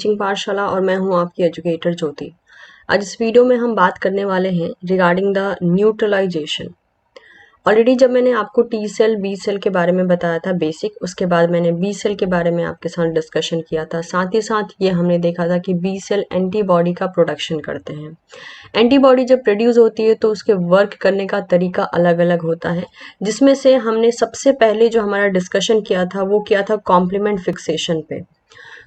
Teaching पाठशाला और मैं हूं आपकी एजुकेटर ज्योति। आज इस वीडियो में हम बात करने वाले हैं रिगार्डिंग द न्यूट्रलाइजेशन। ऑलरेडी जब मैंने आपको टी सेल बी सेल के बारे में बताया था बेसिक, उसके बाद मैंने बी सेल के बारे में आपके साथ डिस्कशन किया था। साथ ही साथ ये हमने देखा था कि बी सेल एंटीबॉडी का प्रोडक्शन करते हैं। एंटीबॉडी जब प्रोड्यूस होती है तो उसके वर्क करने का तरीका अलग अलग होता है, जिसमें से हमने सबसे पहले जो हमारा डिस्कशन किया था वो किया था कॉम्प्लीमेंट फिक्सेशन पे।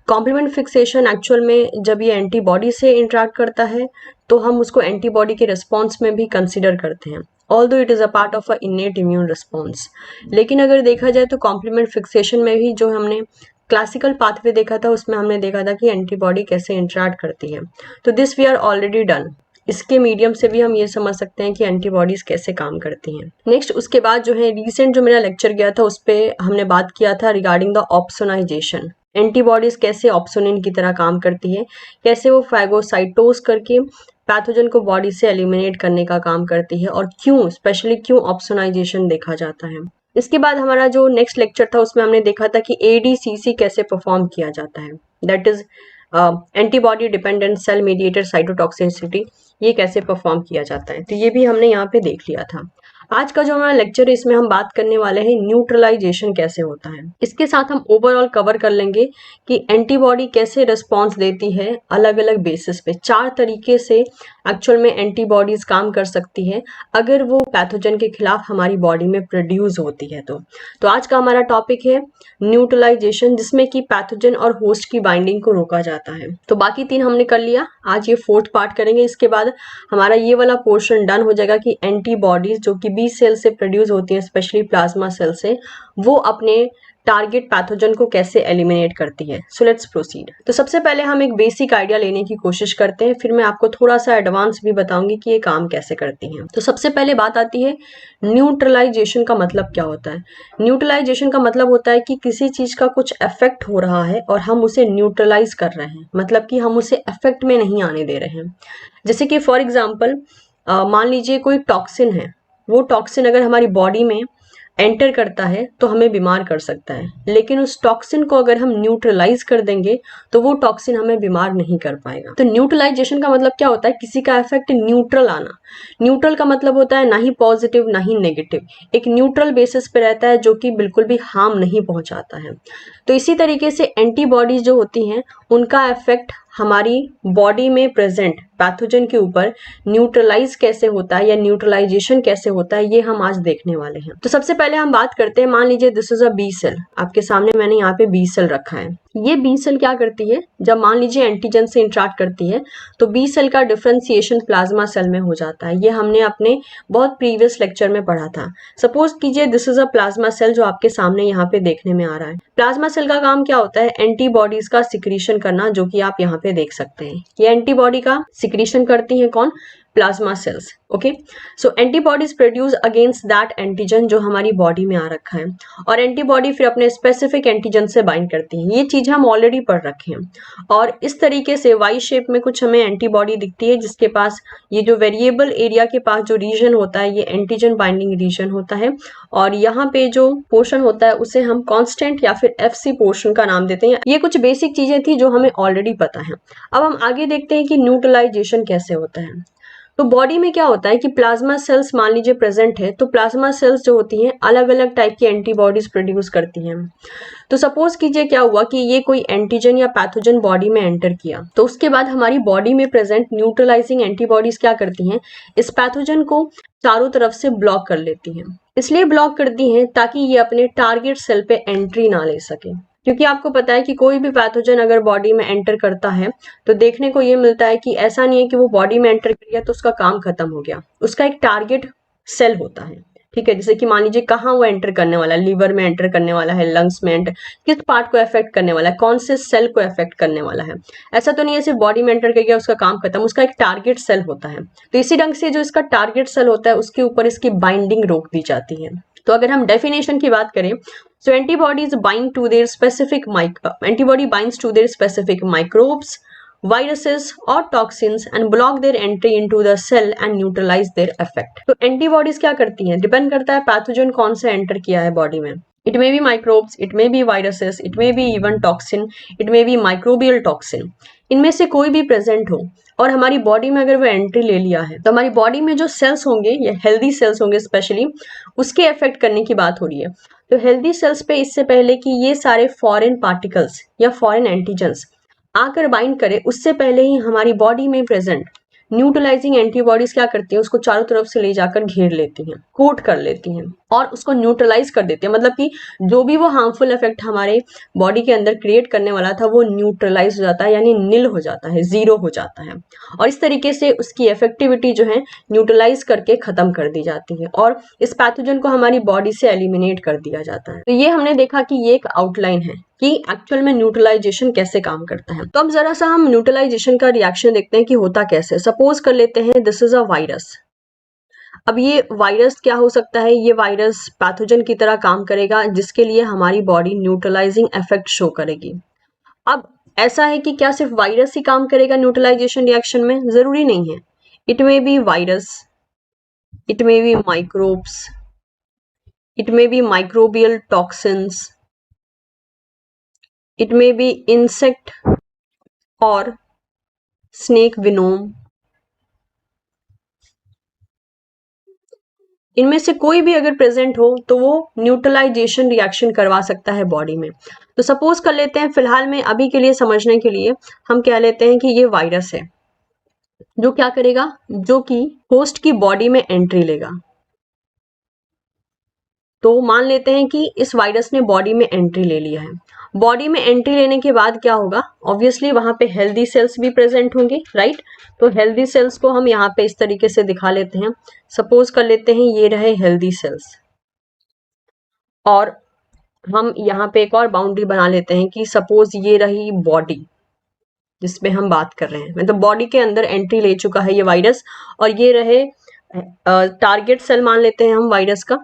कॉम्प्लीमेंट फिक्सेशन एक्चुअल में जब ये एंटीबॉडी से इंटरेक्ट करता है तो हम उसको एंटीबॉडी के रिस्पॉन्स में भी कंसिडर करते हैं, although it is a part of a इनेट immune response. लेकिन अगर देखा जाए तो कॉम्प्लीमेंट फिक्सेशन में भी जो हमने क्लासिकल पाथवे देखा था उसमें हमने देखा था कि एंटीबॉडी कैसे इंटरेक्ट करती है। तो this we are already done. इसके मीडियम से भी हम ये समझ सकते हैं कि एंटीबॉडीज कैसे काम करती हैं। नेक्स्ट उसके बाद जो है रिसेंट जो मेरा लेक्चर गया था उस पर हमने बात किया था रिगार्डिंग द ऑप्सोनाइजेशन। एंटीबॉडीज कैसे ऑप्सोनिन की तरह काम करती है, कैसे वो फैगोसाइटोस करके पैथोजन को बॉडी से एलिमिनेट करने का काम करती है और क्यों स्पेशली क्यों ऑप्सोनाइजेशन देखा जाता है। इसके बाद हमारा जो नेक्स्ट लेक्चर था उसमें हमने देखा था कि एडीसीसी कैसे परफॉर्म किया जाता है, that is antibody dependent cell mediated cytotoxicity, ये कैसे परफॉर्म किया जाता है। तो ये भी हमने यहाँ पे देख लिया था। आज का जो हमारा लेक्चर है इसमें हम बात करने वाले हैं न्यूट्रलाइजेशन कैसे होता है। इसके साथ हम ओवरऑल कवर कर लेंगे कि एंटीबॉडी कैसे रिस्पॉन्स देती है अलग अलग बेसिस पे। 4 तरीके से एक्चुअल में एंटीबॉडीज काम कर सकती है अगर वो पैथोजन के खिलाफ हमारी बॉडी में प्रोड्यूस होती है। तो आज का हमारा टॉपिक है न्यूट्रलाइजेशन, जिसमें कि पैथोजन और होस्ट की बाइंडिंग को रोका जाता है। तो बाकी 3 हमने कर लिया, आज ये 4th पार्ट करेंगे। इसके बाद हमारा ये वाला पोर्शन डन हो जाएगा कि एंटीबॉडीज जो कि बी सेल से प्रोड्यूस होती है, स्पेशली प्लाज्मा सेल से, वो अपने टारगेट पैथोजन को कैसे एलिमिनेट करती है। So let's proceed. तो सबसे पहले हम एक बेसिक आइडिया लेने की कोशिश करते हैं, फिर मैं आपको थोड़ा सा एडवांस भी बताऊंगी कि ये काम कैसे करती हैं। तो सबसे पहले बात आती है न्यूट्रलाइजेशन का मतलब क्या होता है। न्यूट्रलाइजेशन का मतलब होता है कि किसी चीज का कुछ इफेक्ट हो रहा है और हम उसे न्यूट्रलाइज कर रहे हैं, मतलब कि हम उसे इफेक्ट में नहीं आने दे रहे हैं। जैसे कि फॉर एग्जाम्पल मान लीजिए कोई टॉक्सिन है, वो टॉक्सिन अगर हमारी बॉडी में एंटर करता है तो हमें बीमार कर सकता है, लेकिन उस टॉक्सिन को अगर हम न्यूट्रलाइज कर देंगे तो वो टॉक्सिन हमें बीमार नहीं कर पाएगा। तो न्यूट्रलाइजेशन का मतलब क्या होता है, किसी का इफेक्ट न्यूट्रल आना। न्यूट्रल का मतलब होता है ना ही पॉजिटिव ना ही नेगेटिव, एक न्यूट्रल बेसिस पे रहता है जो कि बिल्कुल भी हार्म नहीं पहुंचाता है। तो इसी तरीके से एंटीबॉडीज जो होती हैं उनका इफेक्ट हमारी बॉडी में प्रेजेंट पैथोजन के ऊपर न्यूट्रलाइज कैसे होता है या न्यूट्रलाइजेशन कैसे होता है, ये हम आज देखने वाले हैं। तो सबसे पहले हम बात करते हैं, मान लीजिए this is a B cell, आपके सामने मैंने यहाँ पे बी सेल रखा है। ये बी सेल क्या करती है, जब मान लीजिए एंटीजन से इंटरेक्ट करती है तो बी सेल का डिफरेंशिएशन प्लाज्मा सेल में हो जाता है। ये हमने अपने बहुत प्रीवियस लेक्चर में पढ़ा था। सपोज कीजिए this is a plasma cell जो आपके सामने यहाँ पे देखने में आ रहा है। प्लाज्मा सेल का काम क्या होता है, एंटीबॉडीज का सिक्रीशन करना, जो कि आप यहाँ पे देख सकते हैं। ये एंटीबॉडी का सिक्रीशन करती है कौन, plasma cells. Okay, so antibodies produce against that antigen जो हमारी बॉडी में आ रखा है, और एंटीबॉडी फिर अपने स्पेसिफिक एंटीजन से बाइंड करती है। ये चीज हम ऑलरेडी पढ़ रखे हैं। और इस तरीके से वाई शेप में कुछ हमें एंटीबॉडी दिखती है, जिसके पास ये जो वेरिएबल एरिया के पास जो रीजन होता है ये एंटीजन बाइंडिंग रीजन होता है, और यहाँ पे जो पोर्शन होता है उसे हम कांस्टेंट या फिर एफसी पोर्शन का नाम देते हैं। ये कुछ बेसिक चीजें थी जो हमें ऑलरेडी पता है। अब हम आगे देखते हैं कि न्यूट्रलाइजेशन कैसे होता है। तो बॉडी में क्या होता है कि प्लाज्मा सेल्स मान लीजिए प्रेजेंट है, तो प्लाज्मा सेल्स जो होती हैं अलग अलग टाइप की एंटीबॉडीज प्रोड्यूस करती हैं। तो सपोज कीजिए क्या हुआ कि ये कोई एंटीजन या पैथोजन बॉडी में एंटर किया, तो उसके बाद हमारी बॉडी में प्रेजेंट न्यूट्रलाइजिंग एंटीबॉडीज क्या करती हैं, इस पैथोजन को चारों तरफ से ब्लॉक कर लेती हैं। इसलिए ब्लॉक करती हैं ताकि ये अपने टारगेट सेल पे एंट्री ना ले सके, क्योंकि आपको पता है कि कोई भी पैथोजन अगर बॉडी में एंटर करता है तो देखने को ये मिलता है कि ऐसा नहीं है कि वो बॉडी में एंटर कर गया तो उसका काम खत्म हो गया, उसका एक टारगेट सेल होता है। ठीक है, जैसे कि मान लीजिए कहाँ वो एंटर करने वाला है, लीवर में एंटर करने वाला है, लंग्स में एंटर, किस पार्ट को अफेक्ट करने वाला है, कौन से सेल को अफेक्ट करने वाला है। ऐसा तो नहीं है सिर्फ बॉडी में एंटर कर गया उसका काम खत्म, उसका एक टारगेट सेल होता है। तो इसी ढंग से जो इसका टारगेट सेल होता है उसके ऊपर इसकी बाइंडिंग रोक दी जाती है। तो अगर हम डेफिनेशन की बात करें, so antibodies bind to their specific antibody binds to their specific microbes, viruses or toxins and block their entry into the cell and neutralize their effect. तो एंटीबॉडीज क्या करती हैं, डिपेंड करता है पैथोजन कौन सा एंटर किया है बॉडी में। It may be microbes, it may be viruses, it may be even toxin, it may be microbial toxin. इनमें से कोई भी प्रेजेंट हो और हमारी बॉडी में अगर वो एंट्री ले लिया है तो हमारी बॉडी में जो सेल्स होंगे या हेल्दी सेल्स होंगे स्पेशली, उसके अफेक्ट करने की बात हो रही है। तो हेल्दी सेल्स पे इससे पहले कि ये सारे फॉरेन पार्टिकल्स या फॉरेन एंटीजेंस आकर बाइंड करे, उससे पहले ही हमारी बॉडी में प्रेजेंट न्यूट्रलाइजिंग एंटीबॉडीज क्या करती हैं, उसको चारों तरफ से ले जाकर घेर लेती हैं, कोट कर लेती हैं और उसको न्यूट्रलाइज कर देती हैं। मतलब कि जो भी वो हार्मफुल इफेक्ट हमारे बॉडी के अंदर क्रिएट करने वाला था वो न्यूट्रलाइज हो जाता है, यानी नील हो जाता है, जीरो हो जाता है। और इस तरीके से उसकी इफेक्टिविटी जो है न्यूट्रलाइज करके खत्म कर दी जाती है और इस पैथोजन को हमारी बॉडी से एलिमिनेट कर दिया जाता है। तो ये हमने देखा कि ये एक आउटलाइन है कि एक्चुअल में न्यूट्रलाइजेशन कैसे काम करता है। तो अब जरा सा हम न्यूट्रलाइजेशन का रिएक्शन देखते हैं कि होता कैसे। सपोज कर लेते हैं दिस इज अ वायरस। अब ये वायरस क्या हो सकता है, ये वायरस पैथोजन की तरह काम करेगा जिसके लिए हमारी बॉडी न्यूट्रलाइजिंग इफेक्ट शो करेगी। अब ऐसा है कि क्या सिर्फ वायरस ही काम करेगा न्यूट्रलाइजेशन रिएक्शन में? जरूरी नहीं है। It may be virus, it may be microbes, it may be microbial toxins, it may be insect or snake venom। इनमें से कोई भी अगर प्रेजेंट हो तो वो न्यूट्रलाइजेशन रिएक्शन करवा सकता है बॉडी में। तो सपोज कर लेते हैं, फिलहाल में अभी के लिए समझने के लिए हम कह लेते हैं कि ये वायरस है जो क्या करेगा, जो कि होस्ट की बॉडी में एंट्री लेगा। तो मान लेते हैं कि इस वायरस ने बॉडी में एंट्री ले लिया है। बॉडी में एंट्री लेने के बाद क्या होगा, ऑब्वियसली वहां पे हेल्दी सेल्स भी प्रेजेंट होंगे, राइट। तो हेल्दी सेल्स को हम यहाँ पे इस तरीके से दिखा लेते हैं। सपोज कर लेते हैं ये रहे हेल्दी सेल्स और हम यहाँ पे एक और बाउंड्री बना लेते हैं कि सपोज ये रही बॉडी जिसमें हम बात कर रहे हैं, मतलब बॉडी के अंदर एंट्री ले चुका है ये वायरस और ये रहे टारगेट सेल मान लेते हैं हम वायरस का,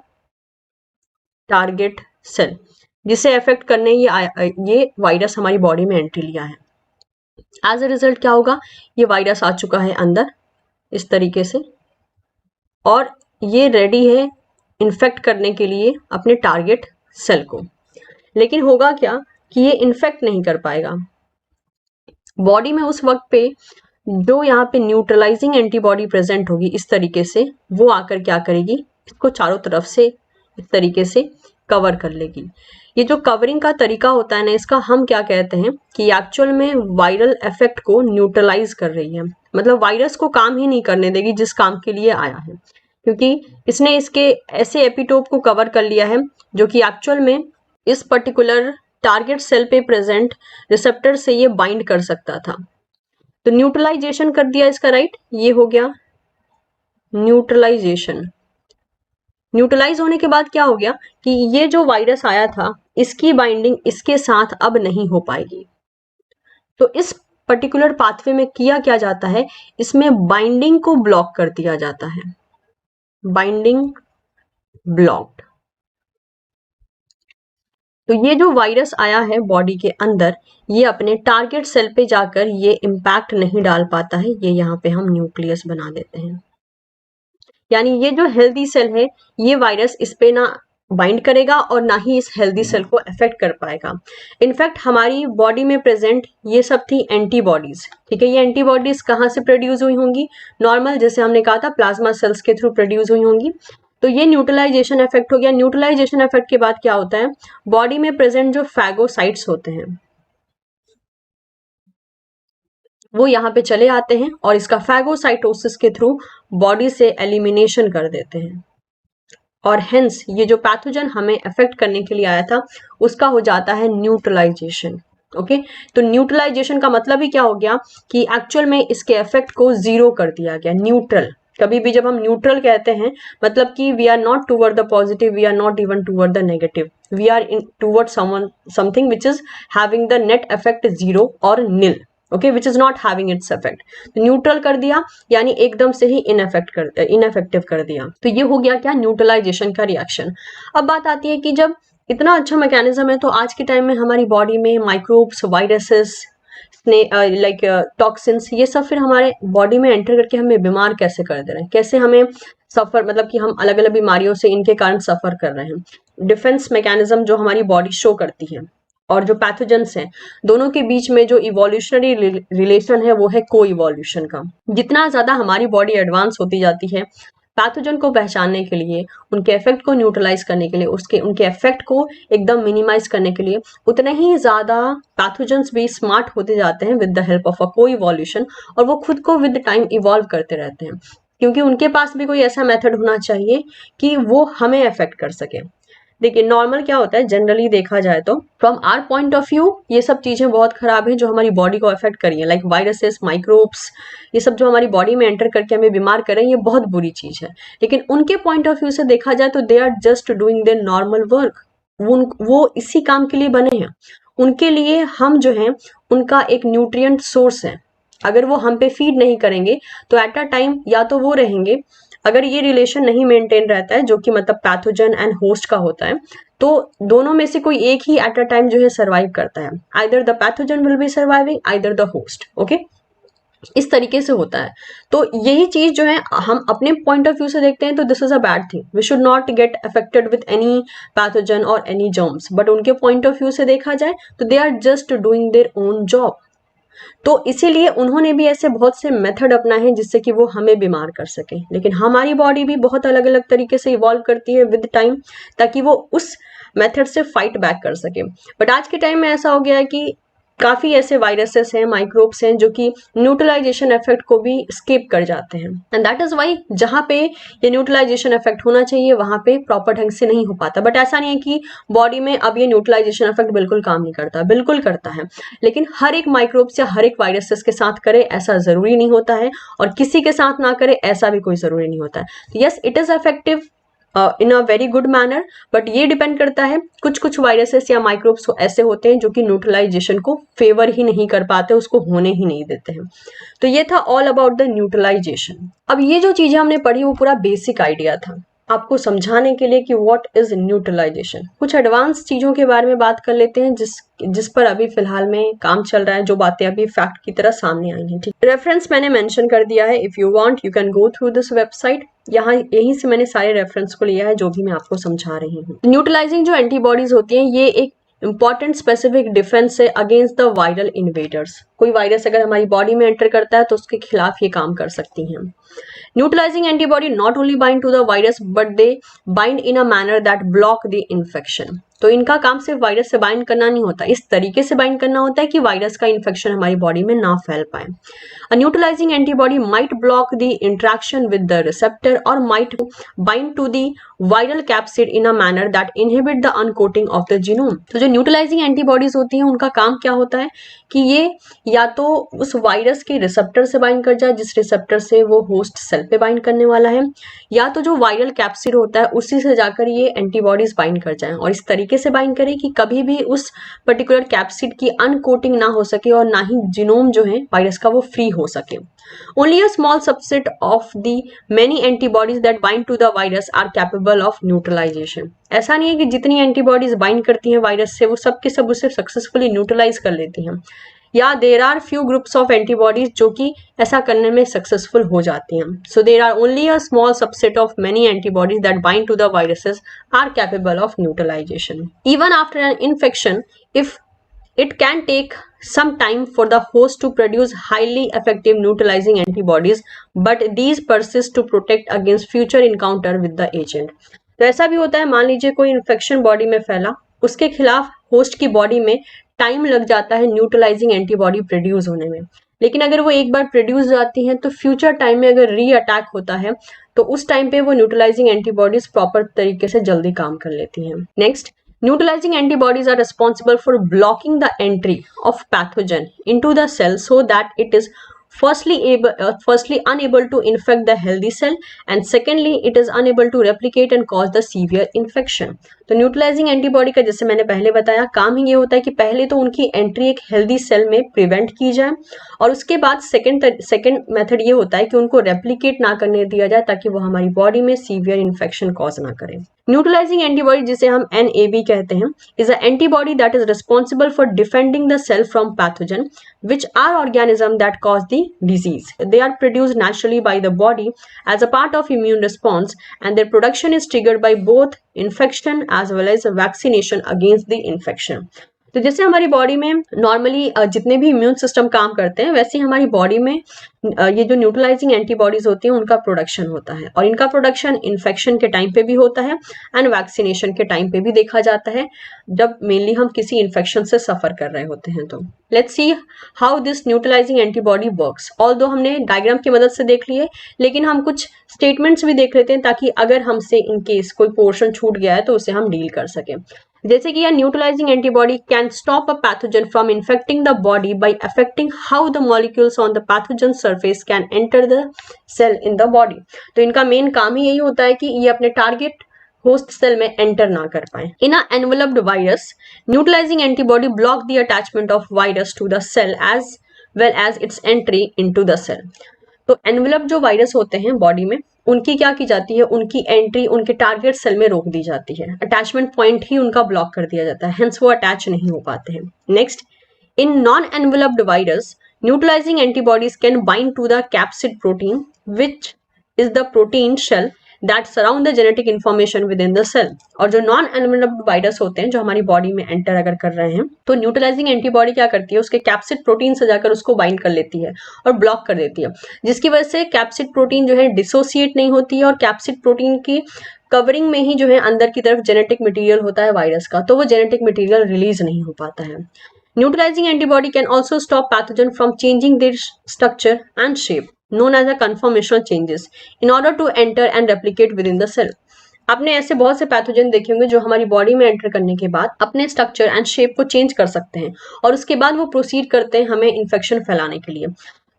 टारगेट सेल जिसे अफेक्ट करने ये वायरस हमारी बॉडी में एंट्री लिया है। एज अ रिजल्ट क्या होगा, ये वायरस आ चुका है अंदर इस तरीके से और ये रेडी है इन्फेक्ट करने के लिए अपने टारगेट सेल को। लेकिन होगा क्या कि ये इन्फेक्ट नहीं कर पाएगा। बॉडी में उस वक्त पे जो यहाँ पे न्यूट्रलाइजिंग एंटीबॉडी प्रेजेंट होगी इस तरीके से, वो आकर क्या करेगी, इसको चारों तरफ से इस तरीके से कवर कर लेगी। ये जो कवरिंग का तरीका होता है ना, इसका हम क्या कहते हैं कि एक्चुअल में वायरल इफेक्ट को न्यूट्रलाइज कर रही है। मतलब वायरस को काम ही नहीं करने देगी जिस काम के लिए आया है, क्योंकि इसने इसके ऐसे एपिटोप को कवर कर लिया है जो कि एक्चुअल में इस पर्टिकुलर टारगेट सेल पे प्रेजेंट रिसेप्टर से ये बाइंड कर सकता था। तो न्यूट्रलाइजेशन कर दिया इसका, राइट। ये हो गया न्यूट्रलाइजेशन। न्यूट्रलाइज होने के बाद क्या हो गया कि ये जो वायरस आया था इसकी बाइंडिंग इसके साथ अब नहीं हो पाएगी। तो इस पर्टिकुलर पाथवे में किया क्या जाता है, इसमें बाइंडिंग को ब्लॉक कर दिया जाता है, बाइंडिंग ब्लॉक्ड। तो ये जो वायरस आया है बॉडी के अंदर, ये अपने टारगेट सेल पे जाकर ये इम्पैक्ट नहीं डाल पाता है। ये यहाँ पे हम न्यूक्लियस बना देते हैं, यानी ये जो हेल्दी सेल है ये वायरस इस पे ना बाइंड करेगा और ना ही इस हेल्दी सेल को अफेक्ट कर पाएगा। इनफैक्ट हमारी बॉडी में प्रेजेंट ये सब थी एंटीबॉडीज, ठीक है। ये एंटीबॉडीज कहाँ से प्रोड्यूस हुई होंगी, नॉर्मल जैसे हमने कहा था प्लाज्मा सेल्स के थ्रू प्रोड्यूस हुई होंगी। तो ये न्यूट्रलाइजेशन इफेक्ट हो गया। न्यूट्रलाइजेशन इफेक्ट के बाद क्या होता है, बॉडी में प्रेजेंट जो फैगोसाइट्स होते हैं वो यहाँ पे चले आते हैं और इसका फैगोसाइटोसिस के थ्रू बॉडी से एलिमिनेशन कर देते हैं और हेंस ये जो पैथोजन हमें अफेक्ट करने के लिए आया था उसका हो जाता है न्यूट्रलाइजेशन। ओके, तो न्यूट्रलाइजेशन का मतलब ही क्या हो गया कि एक्चुअल में इसके इफेक्ट को जीरो कर दिया गया, न्यूट्रल। कभी भी जब हम न्यूट्रल कहते हैं मतलब कि we are not toward the positive, we are not even toward the negative, we are in toward something which is having the net effect zero और nil, okay, which is not having its effect. तो neutral कर दिया यानी एकदम से ही ineffective कर दिया। तो ये हो गया क्या, न्यूट्रलाइजेशन का रिएक्शन। अब बात आती है कि जब इतना अच्छा मैकेनिज्म है तो आज के टाइम में हमारी बॉडी में माइक्रोब्स, वायरसेस, लाइक टॉक्सिन्स, ये सब फिर हमारे बॉडी में एंटर करके हमें बीमार कैसे कर दे रहे हैं, कैसे हमें सफर, मतलब कि हम अलग अलग बीमारियों से इनके कारण सफर कर रहे हैं। डिफेंस मैकेनिज्म जो हमारी बॉडी शो करती है और जो पैथोजेंस हैं, दोनों के बीच में जो इवोल्यूशनरी रिलेशन है वो है को इवोल्यूशन का। जितना ज्यादा हमारी बॉडी एडवांस होती जाती है पैथोजन को पहचानने के लिए, उनके इफेक्ट को न्यूट्रलाइज करने के लिए, उनके इफेक्ट को एकदम मिनिमाइज करने के लिए, उतने ही ज्यादा पैथोजेंस भी स्मार्ट होते जाते हैं with the help of a को इवोल्यूशन, और वो खुद को विद टाइम इवॉल्व करते रहते हैं, क्योंकि उनके पास भी कोई ऐसा मेथड होना चाहिए कि वो हमें अफेक्ट कर सके। देखिए नॉर्मल क्या होता है, जनरली देखा जाए तो from our point of view ये सब चीजें बहुत खराब हैं जो हमारी बॉडी को अफेक्ट करी है, लाइक वायरसेस, माइक्रोब्स, ये सब जो हमारी बॉडी में एंटर करके हमें बीमार करें, ये बहुत बुरी चीज है। लेकिन उनके पॉइंट ऑफ व्यू से देखा जाए तो they are just doing their normal work. वो इसी काम के लिए बने हैं। उनके लिए हम जो है उनका एक न्यूट्रिएंट सोर्स है। अगर वो हम पे फीड नहीं करेंगे तो एट अ टाइम या तो वो रहेंगे, अगर ये रिलेशन नहीं मेंटेन रहता है जो कि मतलब पैथोजन एंड होस्ट का होता है, तो दोनों में से कोई एक ही एट अ टाइम जो है सर्वाइव करता है। Either the pathogen will be surviving, either the host. Okay, इस तरीके से होता है। तो यही चीज जो है हम अपने पॉइंट ऑफ व्यू से देखते हैं तो this is a bad thing, we should not get affected with any pathogen और एनी जर्म्स। बट उनके पॉइंट ऑफ व्यू से देखा जाए तो they are just doing their own job. तो इसीलिए उन्होंने भी ऐसे बहुत से मेथड अपनाए हैं जिससे कि वो हमें बीमार कर सके। लेकिन हमारी बॉडी भी बहुत अलग अलग तरीके से इवॉल्व करती है विद टाइम, ताकि वो उस मेथड से फाइट बैक कर सके। बट आज के टाइम में ऐसा हो गया है कि काफी ऐसे वायरसेस हैं, माइक्रोब्स हैं जो कि न्यूट्रलाइजेशन इफेक्ट को भी स्किप कर जाते हैं, एंड दैट इज वाई जहां पे ये न्यूट्रलाइजेशन इफेक्ट होना चाहिए वहां पे प्रॉपर ढंग से नहीं हो पाता। बट ऐसा नहीं है कि बॉडी में अब ये न्यूट्रलाइजेशन इफेक्ट बिल्कुल काम नहीं करता, बिल्कुल करता है। लेकिन हर एक माइक्रोब्स या हर एक वायरसेस के साथ करे ऐसा जरूरी नहीं होता है, और किसी के साथ ना करे ऐसा भी कोई जरूरी नहीं होता है। Yes, it is effective in a very good manner, but ये डिपेंड करता है, कुछ कुछ वायरसेस या माइक्रोब्स ऐसे होते हैं जो कि न्यूट्रलाइजेशन को फेवर ही नहीं कर पाते, उसको होने ही नहीं देते हैं। तो ये था ऑल अबाउट द न्यूट्रलाइजेशन। अब ये जो चीजें हमने पढ़ी वो पूरा बेसिक आइडिया था आपको समझाने के लिए कि व्हाट इज न्यूट्रलाइजेशन। कुछ एडवांस चीजों के बारे में बात कर लेते हैं जिस पर अभी फिलहाल में काम चल रहा है, जो बातें अभी फैक्ट की तरह सामने आई हैं। ठीक, रेफरेंस मैंने मेंशन कर दिया है, if you want you can go through this website. यहाँ यहीं से मैंने सारे रेफरेंस को लिया है जो भी मैं आपको समझा रही हूँ। न्यूट्रलाइजिंग जो एंटीबॉडीज होती हैं ये एक इंपॉर्टेंट स्पेसिफिक डिफेंस है अगेंस्ट द वायरल इन्वेडर्स। कोई वायरस अगर हमारी बॉडी में एंटर करता है तो उसके खिलाफ ये काम कर सकती हैं। Neutralizing antibody not only bind to the virus but they bind in a manner that block the infection. तो इनका काम सिर्फ वायरस से बाइंड करना नहीं होता, इस तरीके से बाइंड करना होता है कि वायरस का इन्फेक्शन हमारी बॉडी में ना फैल पाए। A neutralizing antibody might block the interaction with the receptor or might bind to the viral capsid in a manner that inhibit the uncoating of the genome. तो जो न्यूट्रलाइजिंग एंटीबॉडीज होती हैं उनका काम क्या होता है कि ये या तो उस वायरस के रिसेप्टर से बाइंड कर जाए जिस रिसेप्टर से वो होस्ट सेल पे बाइंड करने वाला है, या तो जो वायरल कैप्सिड होता है उसी से जाकर ये एंटीबॉडीज बाइंड कर जाएं, और इस तरीके से बाइंड करें कि कभी भी उस पर्टिकुलर कैप्सिड की अनकोटिंग ना हो सके और ना ही जीनोम जो है वायरस का वो फ्री हो सके। Only a small subset of the many antibodies that bind to the virus are capable of neutralization. ऐसा नहीं है कि जितनी एंटीबॉडीज बाइंड करती हैं वायरस से वो सब के सब उसे सक्सेसफुली न्यूट्रलाइज कर लेती हैं, या there are few groups of antibodies जो कि ऐसा करने में सक्सेसफुल हो जाती हैं। So there are only a small subset of many antibodies that bind to the viruses are capable of neutralization. Even after an infection, if it can take some time for the host to produce highly effective neutralizing antibodies, but these persist to protect against future encounter with the agent. तो ऐसा भी होता है, मान लीजिए कोई infection body में फैला, उसके खिलाफ होस्ट की बॉडी में टाइम लग जाता है न्यूट्रलाइजिंग एंटीबॉडी प्रोड्यूस होने में, लेकिन अगर वो एक बार प्रोड्यूस जाती हैं तो फ्यूचर टाइम में अगर री अटैक होता है तो उस टाइम पे वो न्यूट्रलाइजिंग एंटीबॉडीज प्रॉपर तरीके से जल्दी काम कर लेती हैं। Next, neutralizing antibodies are responsible for blocking the entry of pathogen into the cell so that it is firstly unable to infect the healthy cell, and secondly it is unable to replicate and cause the severe infection. तो neutralising antibody का जैसे मैंने पहले बताया काम ही ये होता है कि पहले तो उनकी एंट्री एक हेल्दी सेल में प्रिवेंट की जाए, और उसके बाद सेकेंड मेथड ये होता है कि उनको रेप्लिकेट ना करने दिया जाए ताकि वो हमारी बॉडी में सीवियर इन्फेक्शन कॉज ना करें। न्यूट्रलाइजिंग एंटीबॉडी, जिसे हम NAB कहते हैं, is a antibody that is responsible for defending the cell from pathogen which are organism that cause the disease. They are produced naturally by the body as a part of immune response, and their production is triggered by both infection as well as vaccination against the infection. तो जैसे हमारी body में normally जितने भी immune system काम करते हैं, वैसे ही हमारी बॉडी में ये जो न्यूट्रलाइजिंग एंटीबॉडीज होती हैं उनका प्रोडक्शन होता है, और इनका प्रोडक्शन इन्फेक्शन के टाइम पे भी होता है एंड वैक्सीनेशन के टाइम पे भी देखा जाता है, जब मेनली हम किसी इन्फेक्शन से सफर कर रहे होते हैं। तो let's see how this neutralising antibody works. Although हमने डायग्राम की मदद से देख लिए, लेकिन हम कुछ स्टेटमेंट्स भी देख लेते हैं ताकि अगर हमसे इन केस कोई पोर्शन छूट गया है तो उसे हम डील कर सकें। जैसे कि यह neutralizing antibody can stop a pathogen from infecting the body by affecting how the molecules on the pathogen surface can enter the cell in the body. तो इनका मेन काम ही यही होता है कि ये अपने टारगेट होस्ट सेल में एंटर ना कर पाए। In a enveloped virus, neutralizing antibody block the attachment of virus to the cell as well as its entry into the cell. तो एनवेलप जो वायरस होते हैं बॉडी में, उनकी क्या की जाती है, उनकी एंट्री उनके टारगेट सेल में रोक दी जाती है, अटैचमेंट पॉइंट ही उनका ब्लॉक कर दिया जाता है, हेंस वो अटैच नहीं हो पाते हैं। Next, in non enveloped virus, neutralizing antibodies can bind to the capsid protein which is the protein shell that surround the genetic information within the cell। और जो नॉन एनवेलप्ड वायरस होते हैं जो हमारी बॉडी में एंटर अगर कर रहे हैं, तो न्यूट्रलाइजिंग एंटीबॉडी क्या करती है, उसके कैप्सिड प्रोटीन से जाकर उसको बाइंड कर लेती है और ब्लॉक कर देती है, जिसकी वजह से कैप्सिड प्रोटीन जो है डिसोसिएट नहीं होती है, और कैप्सिड प्रोटीन की कवरिंग में ही जो है अंदर की तरफ जेनेटिक मटीरियल होता है वायरस का, तो वो जेनेटिक मटीरियल रिलीज नहीं हो पाता है। Neutralizing antibody can also stop pathogen from changing their structure and shape, known as a conformational changes, in order to enter and replicate within the cell। आपने ऐसे बहुत से पैथोजन देखे होंगे जो हमारी बॉडी में एंटर करने के बाद अपने स्ट्रक्चर एंड शेप को चेंज कर सकते हैं, और उसके बाद वो प्रोसीड करते हैं हमें इन्फेक्शन फैलाने के लिए।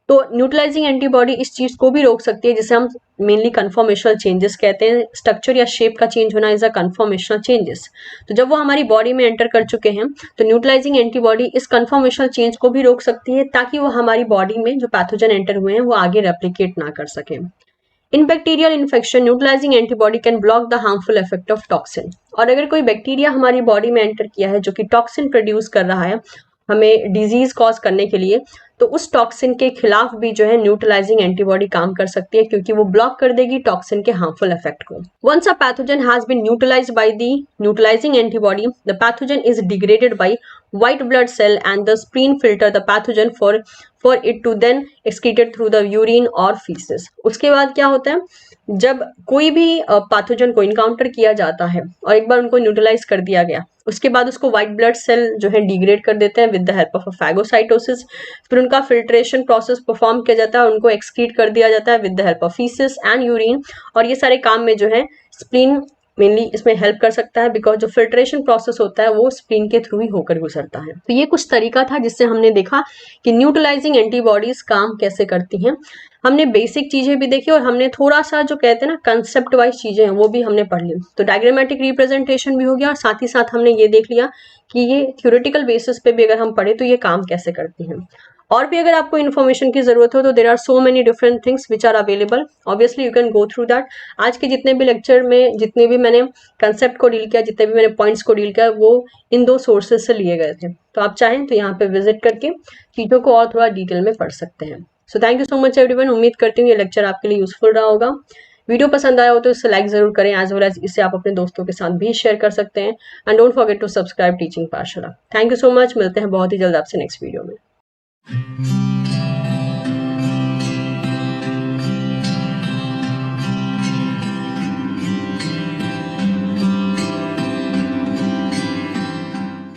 तो न्यूट्रलाइजिंग एंटीबॉडी इस चीज को भी रोक सकती है, जिसे हम मेनली कन्फॉर्मेशनल चेंजेस कहते हैं। स्ट्रक्चर या शेप का चेंज होना इज अ कन्फॉर्मेशनल चेंजेस। तो जब वो हमारी बॉडी में एंटर कर चुके हैं, तो न्यूट्रलाइजिंग एंटीबॉडी इस कन्फॉर्मेशनल चेंज को भी रोक सकती है, ताकि वो हमारी बॉडी में जो पैथोजन एंटर हुए हैं वो आगे रेप्लिकेट ना कर सके। इन bacterial infection, neutralising antibody can block the harmful effect of toxin. और अगर कोई बैक्टीरिया हमारी बॉडी में एंटर किया है जो कि टॉक्सिन प्रोड्यूस कर रहा है हमें डिजीज कॉज करने के लिए, तो उस टॉक्सिन के खिलाफ भी जो है न्यूट्रलाइजिंग एंटीबॉडी काम कर सकती है, क्योंकि वो ब्लॉक कर देगी टॉक्सिन के हार्मफुल इफेक्ट को। Once a pathogen has been neutralized by the neutralizing antibody, the pathogen is degraded by white blood cell and the spleen filter the pathogen for it to then excreted through the urine or feces। उसके बाद क्या होता है, जब कोई भी pathogen को encounter किया जाता है और एक बार उनको न्यूट्रलाइज कर दिया गया, उसके बाद उसको व्हाइट ब्लड सेल जो है डिग्रेड कर देते हैं with the help of a phagocytosis. फिर उनका फिल्ट्रेशन प्रोसेस परफॉर्म किया जाता है, उनको एक्सक्रीट कर दिया जाता है with the help of faeces and urine. और ये सारे काम में जो है स्प्लीन मेनली इसमें हेल्प कर सकता है, बिकॉज जो फिल्ट्रेशन प्रोसेस होता है वो स्प्लीन के थ्रू ही होकर गुजरता है। तो ये कुछ तरीका था जिससे हमने देखा कि न्यूट्रलाइजिंग एंटीबॉडीज काम कैसे करती हैं। हमने बेसिक चीजें भी देखी, और हमने थोड़ा सा जो कहते हैं ना कंसेप्ट वाइज चीजें हैं वो भी हमने पढ़ ली। तो डायग्रामेटिक रिप्रेजेंटेशन भी हो गया, और साथ ही साथ हमने ये देख लिया कि ये थ्योरेटिकल बेसिस पे भी अगर हम पढ़े तो ये काम कैसे करती हैं। और भी अगर आपको इन्फॉर्मेशन की जरूरत हो तो there are so many different things which are available, obviously you can go through that. आज के जितने भी लेक्चर में जितने भी मैंने कंसेप्ट को डील किया, जितने भी मैंने पॉइंट्स को डील किया, वो इन 2 सोर्सेज से लिए गए थे। तो आप चाहें तो यहाँ पे विजिट करके चीज़ों को और थोड़ा डिटेल में पढ़ सकते हैं। So thank you so much everyone. उम्मीद करती हूँ ये लेक्चर आपके लिए यूजफुल रहा होगा। वीडियो पसंद आया हो तो इसे लाइक जरूर करें, एज वेल एज इसे आप अपने दोस्तों के साथ भी शेयर कर सकते हैं। And don't forget to subscribe teaching Pathshala. Thank you so much. मिलते हैं बहुत ही जल्द आपसे नेक्स्ट वीडियो में।